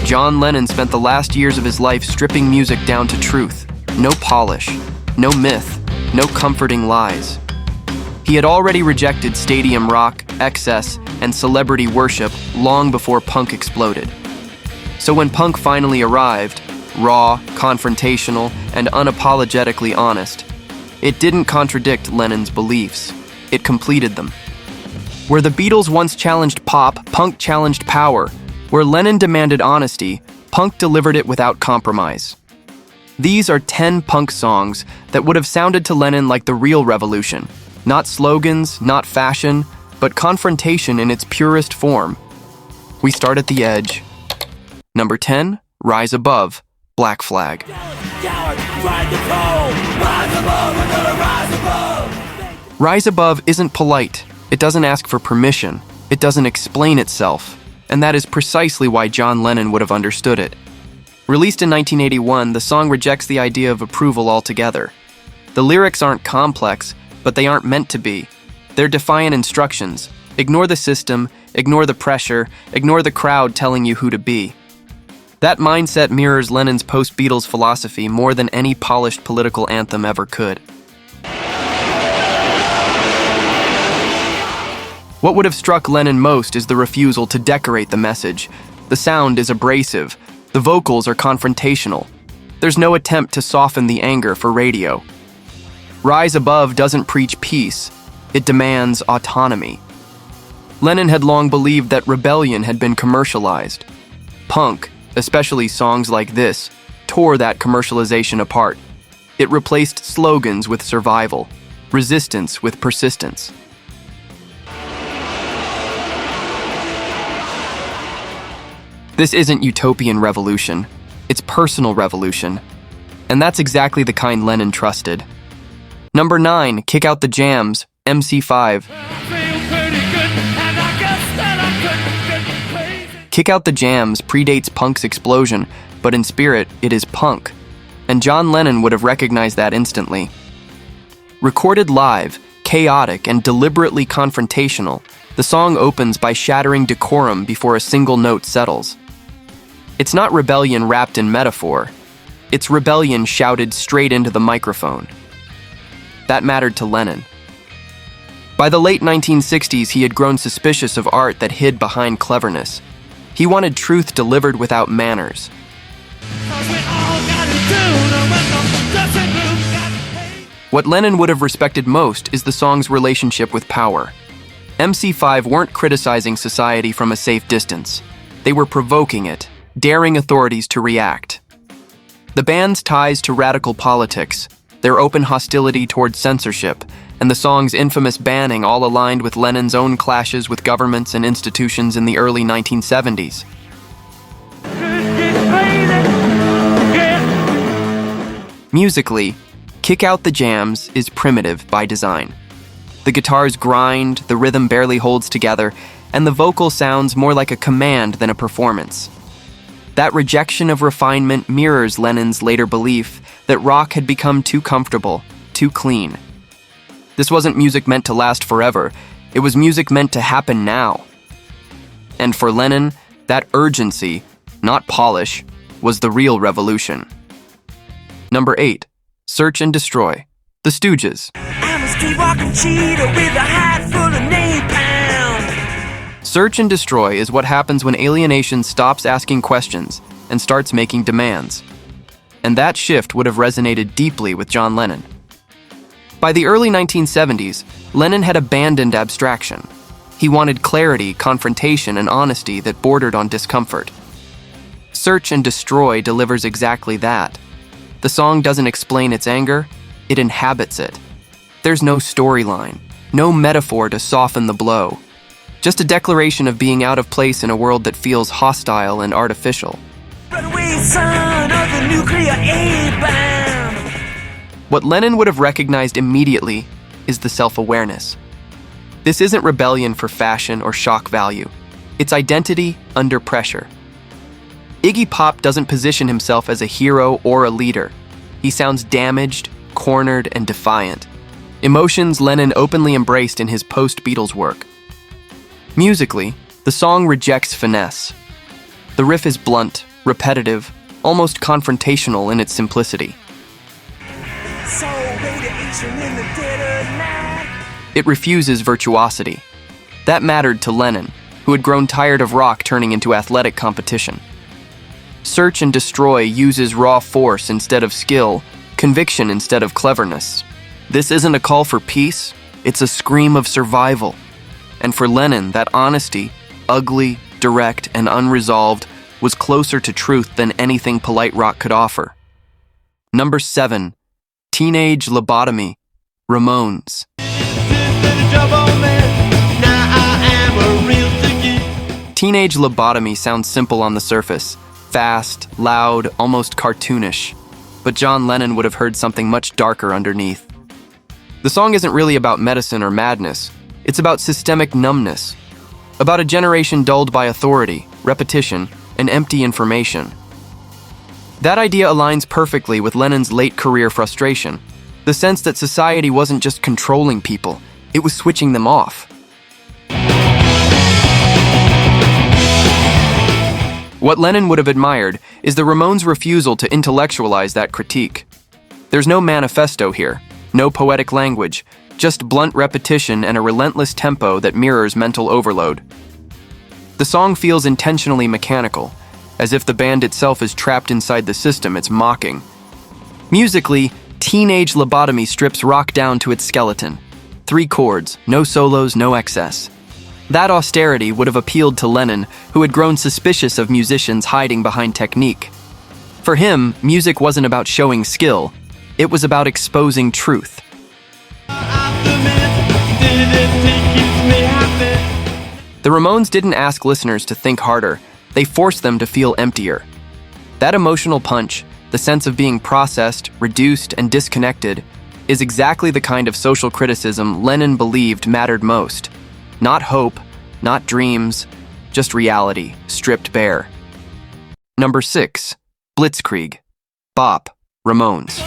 John Lennon spent the last years of his life stripping music down to truth. No polish, no myth, no comforting lies. He had already rejected stadium rock, excess, and celebrity worship long before punk exploded. So when punk finally arrived, raw, confrontational, and unapologetically honest, it didn't contradict Lennon's beliefs. It completed them. Where the Beatles once challenged pop, punk challenged power. Where Lennon demanded honesty, punk delivered it without compromise. These are 10 punk songs that would have sounded to Lennon like the real revolution. Not slogans, not fashion, but confrontation in its purest form. We start at the edge. Number 10, Rise Above, Black Flag. Rise Above isn't polite. It doesn't ask for permission. It doesn't explain itself. And that is precisely why John Lennon would have understood it. Released in 1981, the song rejects the idea of approval altogether. The lyrics aren't complex, but they aren't meant to be. They're defiant instructions. Ignore the system, ignore the pressure, ignore the crowd telling you who to be. That mindset mirrors Lennon's post-Beatles philosophy more than any polished political anthem ever could. What would have struck Lennon most is the refusal to decorate the message. The sound is abrasive. The vocals are confrontational. There's no attempt to soften the anger for radio. Rise Above doesn't preach peace. It demands autonomy. Lennon had long believed that rebellion had been commercialized. Punk, especially songs like this, tore that commercialization apart. It replaced slogans with survival, resistance with persistence. This isn't utopian revolution, it's personal revolution. And that's exactly the kind Lennon trusted. Number 9, Kick Out the Jams, MC5. Kick Out the Jams predates punk's explosion, but in spirit, it is punk. And John Lennon would have recognized that instantly. Recorded live, chaotic, and deliberately confrontational, the song opens by shattering decorum before a single note settles. It's not rebellion wrapped in metaphor. It's rebellion shouted straight into the microphone. That mattered to Lennon. By the late 1960s, he had grown suspicious of art that hid behind cleverness. He wanted truth delivered without manners. What Lennon would have respected most is the song's relationship with power. MC5 weren't criticizing society from a safe distance. They were provoking it, daring authorities to react. The band's ties to radical politics, their open hostility towards censorship, and the song's infamous banning all aligned with Lennon's own clashes with governments and institutions in the early 1970s. Musically, Kick Out the Jams is primitive by design. The guitars grind, the rhythm barely holds together, and the vocal sounds more like a command than a performance. That rejection of refinement mirrors Lennon's later belief that rock had become too comfortable, too clean. This wasn't music meant to last forever. It was music meant to happen now. And for Lennon, that urgency, not polish, was the real revolution. Number 8, Search and Destroy, The Stooges. I'm a streetwalking cheetah with a hat full of napalm. Search and destroy is what happens when alienation stops asking questions and starts making demands. And that shift would have resonated deeply with John Lennon. By the early 1970s, Lennon had abandoned abstraction. He wanted clarity, confrontation, and honesty that bordered on discomfort. Search and Destroy delivers exactly that. The song doesn't explain its anger, it inhabits it. There's no storyline, no metaphor to soften the blow. Just a declaration of being out of place in a world that feels hostile and artificial. Runaway son of the nuclear A-bomb. What Lennon would have recognized immediately is the self-awareness. This isn't rebellion for fashion or shock value. It's identity under pressure. Iggy Pop doesn't position himself as a hero or a leader. He sounds damaged, cornered, and defiant. Emotions Lennon openly embraced in his post-Beatles work. Musically, the song rejects finesse. The riff is blunt, repetitive, almost confrontational in its simplicity. It refuses virtuosity. That mattered to Lennon, who had grown tired of rock turning into athletic competition. Search and Destroy uses raw force instead of skill, conviction instead of cleverness. This isn't a call for peace, it's a scream of survival. And for Lennon, that honesty, ugly, direct, and unresolved, was closer to truth than anything polite rock could offer. Number 7. Teenage Lobotomy, Ramones. Teenage Lobotomy sounds simple on the surface, fast, loud, almost cartoonish. But John Lennon would have heard something much darker underneath. The song isn't really about medicine or madness. It's about systemic numbness, about a generation dulled by authority, repetition, and empty information. That idea aligns perfectly with Lennon's late career frustration, the sense that society wasn't just controlling people, it was switching them off. What Lennon would have admired is the Ramones' refusal to intellectualize that critique. There's no manifesto here, no poetic language, just blunt repetition and a relentless tempo that mirrors mental overload. The song feels intentionally mechanical, as if the band itself is trapped inside the system it's mocking. Musically, Teenage Lobotomy strips rock down to its skeleton. 3 chords, no solos, no excess. That austerity would have appealed to Lennon, who had grown suspicious of musicians hiding behind technique. For him, music wasn't about showing skill, it was about exposing truth. The Ramones didn't ask listeners to think harder, they forced them to feel emptier. That emotional punch, the sense of being processed, reduced, and disconnected, is exactly the kind of social criticism Lennon believed mattered most. Not hope, not dreams, just reality, stripped bare. Number 6. Blitzkrieg, Bop, Ramones.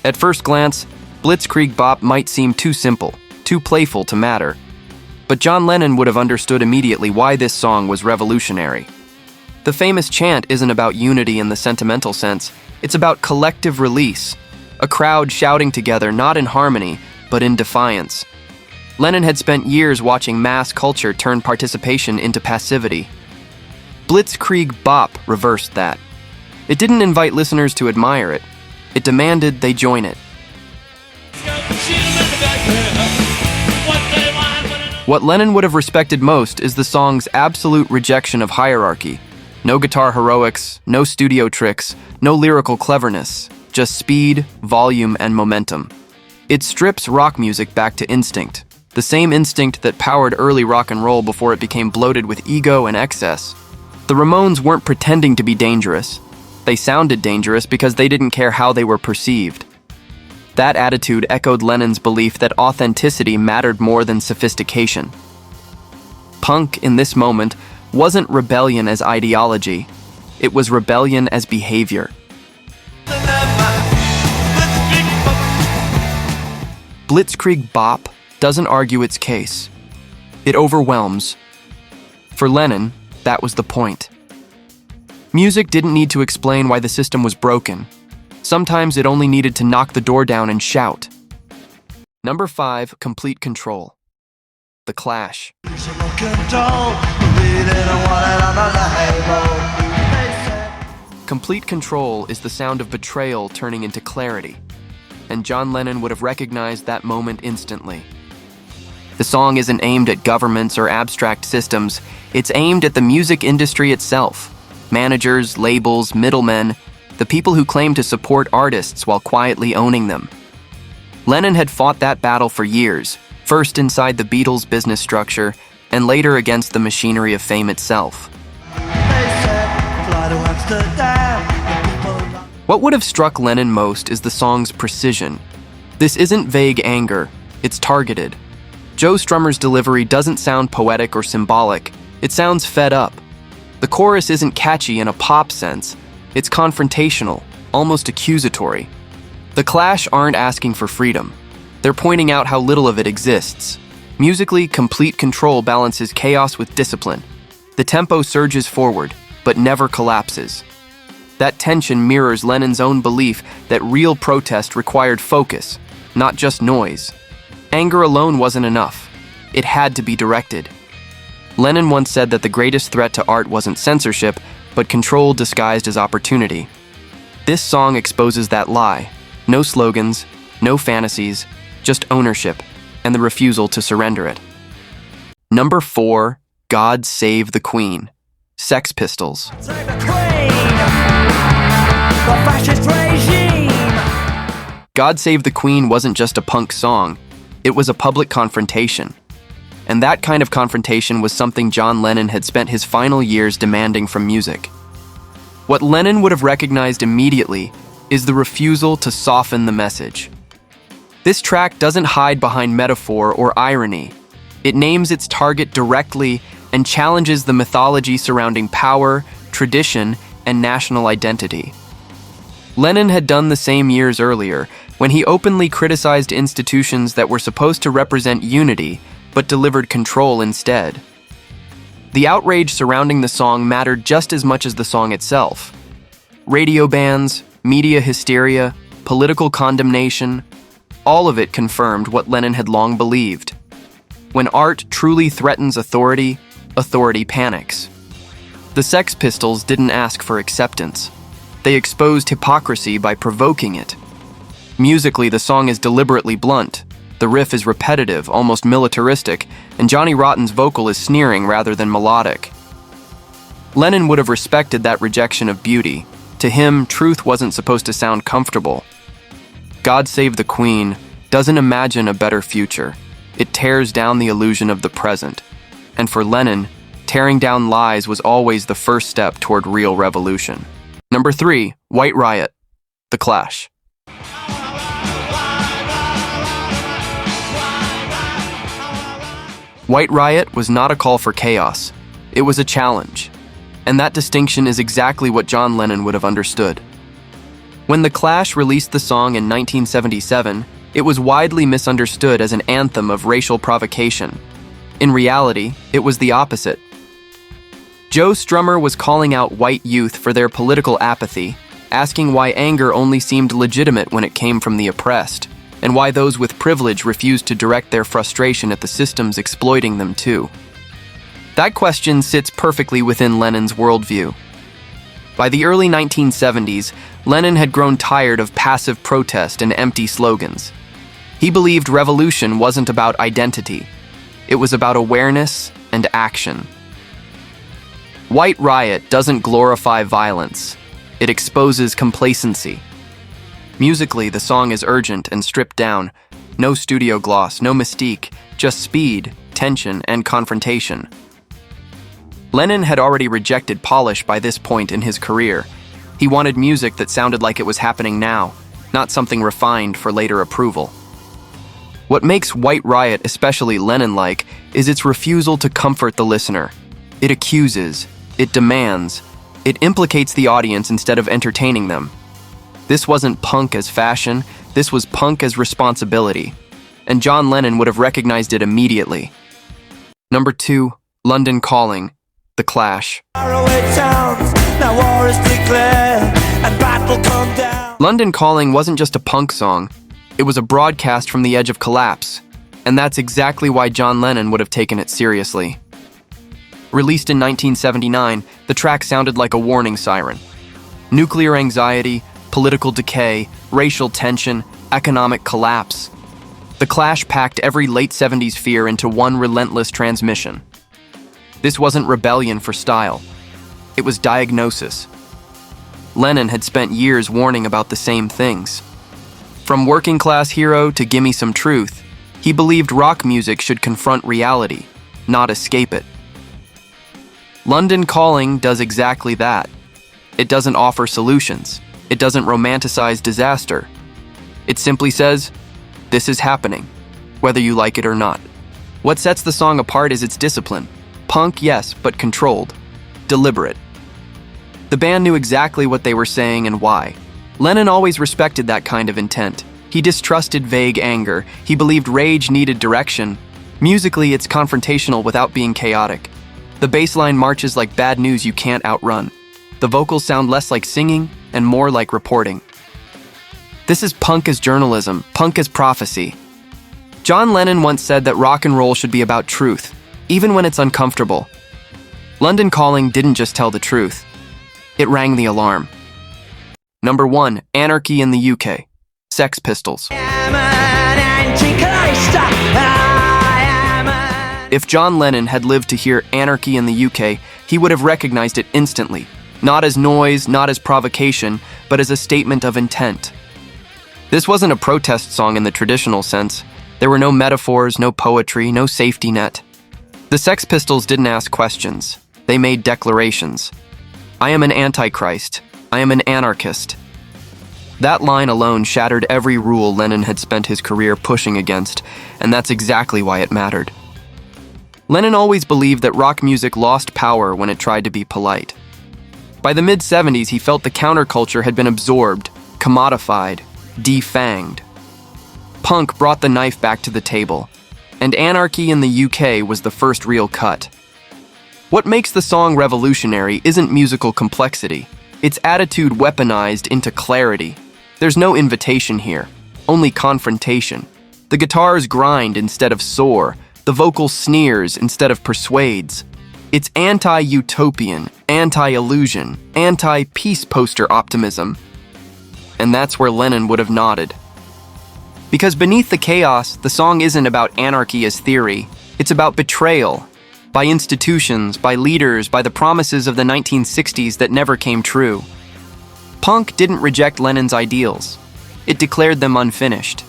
At first glance, Blitzkrieg Bop might seem too simple, too playful to matter. But John Lennon would have understood immediately why this song was revolutionary. The famous chant isn't about unity in the sentimental sense, it's about collective release. A crowd shouting together not in harmony, but in defiance. Lennon had spent years watching mass culture turn participation into passivity. Blitzkrieg Bop reversed that. It didn't invite listeners to admire it. It demanded they join it. What Lennon would have respected most is the song's absolute rejection of hierarchy. No guitar heroics, no studio tricks, no lyrical cleverness. Just speed, volume, and momentum. It strips rock music back to instinct, the same instinct that powered early rock and roll before it became bloated with ego and excess. The Ramones weren't pretending to be dangerous. They sounded dangerous because they didn't care how they were perceived. That attitude echoed Lennon's belief that authenticity mattered more than sophistication. Punk, in this moment, wasn't rebellion as ideology. It was rebellion as behavior. Blitzkrieg Bop doesn't argue its case. It overwhelms. For Lennon, that was the point. Music didn't need to explain why the system was broken. Sometimes it only needed to knock the door down and shout. Number 5, Complete Control, The Clash. Complete control is the sound of betrayal turning into clarity. And John Lennon would have recognized that moment instantly. The song isn't aimed at governments or abstract systems, it's aimed at the music industry itself. Managers, labels, middlemen, the people who claim to support artists while quietly owning them. Lennon had fought that battle for years, first inside the Beatles' business structure, and later against the machinery of fame itself. What would have struck Lennon most is the song's precision. This isn't vague anger, it's targeted. Joe Strummer's delivery doesn't sound poetic or symbolic, it sounds fed up. The chorus isn't catchy in a pop sense, it's confrontational, almost accusatory. The Clash aren't asking for freedom. They're pointing out how little of it exists. Musically, complete control balances chaos with discipline. The tempo surges forward, but never collapses. That tension mirrors Lennon's own belief that real protest required focus, not just noise. Anger alone wasn't enough. It had to be directed. Lennon once said that the greatest threat to art wasn't censorship, but control disguised as opportunity. This song exposes that lie. No slogans, no fantasies, just ownership, and the refusal to surrender it. Number 4, God Save the Queen, Sex Pistols. Save the Queen, the fascist regime. God Save the Queen wasn't just a punk song, it was a public confrontation. And that kind of confrontation was something John Lennon had spent his final years demanding from music. What Lennon would have recognized immediately is the refusal to soften the message. This track doesn't hide behind metaphor or irony. It names its target directly and challenges the mythology surrounding power, tradition, and national identity. Lennon had done the same years earlier, when he openly criticized institutions that were supposed to represent unity, but delivered control instead. The outrage surrounding the song mattered just as much as the song itself. Radio bans, media hysteria, political condemnation, all of it confirmed what Lennon had long believed. When art truly threatens authority, authority panics. The Sex Pistols didn't ask for acceptance. They exposed hypocrisy by provoking it. Musically, the song is deliberately blunt. The riff is repetitive, almost militaristic, and Johnny Rotten's vocal is sneering rather than melodic. Lennon would have respected that rejection of beauty. To him, truth wasn't supposed to sound comfortable. God Save the Queen doesn't imagine a better future. It tears down the illusion of the present. And for Lennon, tearing down lies was always the first step toward real revolution. Number 3, White Riot, The Clash. White Riot was not a call for chaos. It was a challenge. And that distinction is exactly what John Lennon would have understood. When The Clash released the song in 1977, it was widely misunderstood as an anthem of racial provocation. In reality, it was the opposite. Joe Strummer was calling out white youth for their political apathy, asking why anger only seemed legitimate when it came from the oppressed, and why those with privilege refused to direct their frustration at the systems exploiting them too. That question sits perfectly within Lennon's worldview. By the early 1970s, Lennon had grown tired of passive protest and empty slogans. He believed revolution wasn't about identity. It was about awareness and action. White Riot doesn't glorify violence. It exposes complacency. Musically, the song is urgent and stripped down. No studio gloss, no mystique, just speed, tension, and confrontation. Lennon had already rejected polish by this point in his career. He wanted music that sounded like it was happening now, not something refined for later approval. What makes White Riot especially Lennon-like is its refusal to comfort the listener. It accuses, it demands, it implicates the audience instead of entertaining them. This wasn't punk as fashion, this was punk as responsibility. And John Lennon would have recognized it immediately. Number 2, London Calling, The Clash. London Calling wasn't just a punk song, it was a broadcast from the edge of collapse, and that's exactly why John Lennon would have taken it seriously. Released in 1979, the track sounded like a warning siren. Nuclear anxiety, political decay, racial tension, economic collapse. The Clash packed every late 70s fear into one relentless transmission. This wasn't rebellion for style. It was diagnosis. Lennon had spent years warning about the same things. From Working Class Hero to Gimme Some Truth, he believed rock music should confront reality, not escape it. London Calling does exactly that. It doesn't offer solutions. It doesn't romanticize disaster. It simply says, this is happening, whether you like it or not. What sets the song apart is its discipline. Punk, yes, but controlled, deliberate. The band knew exactly what they were saying and why. Lennon always respected that kind of intent. He distrusted vague anger. He believed rage needed direction, Musically, it's confrontational without being chaotic. The bass line marches like bad news you can't outrun. The vocals sound less like singing and more like reporting. This is punk as journalism, punk as prophecy. John Lennon once said that rock and roll should be about truth, even when it's uncomfortable. London Calling didn't just tell the truth. It rang the alarm. Number 1, Anarchy in the UK. Sex Pistols. If John Lennon had lived to hear Anarchy in the UK, he would have recognized it instantly. Not as noise, not as provocation, but as a statement of intent. This wasn't a protest song in the traditional sense. There were no metaphors, no poetry, no safety net. The Sex Pistols didn't ask questions. They made declarations. I am an antichrist. I am an anarchist. That line alone shattered every rule Lennon had spent his career pushing against, and that's exactly why it mattered. Lennon always believed that rock music lost power when it tried to be polite. By the mid-70s, he felt the counterculture had been absorbed, commodified, defanged. Punk brought the knife back to the table, and Anarchy in the UK was the first real cut. What makes the song revolutionary isn't musical complexity. It's attitude weaponized into clarity. There's no invitation here, only confrontation. The guitars grind instead of soar. The vocal sneers instead of persuades. It's anti-utopian, anti-illusion, anti-peace poster optimism. And that's where Lennon would have nodded. Because beneath the chaos, the song isn't about anarchy as theory. It's about betrayal. By institutions, by leaders, by the promises of the 1960s that never came true. Punk didn't reject Lennon's ideals. It declared them unfinished.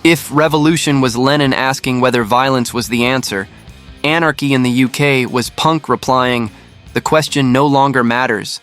If revolution was Lennon asking whether violence was the answer, Anarchy in the UK was punk replying, the question no longer matters,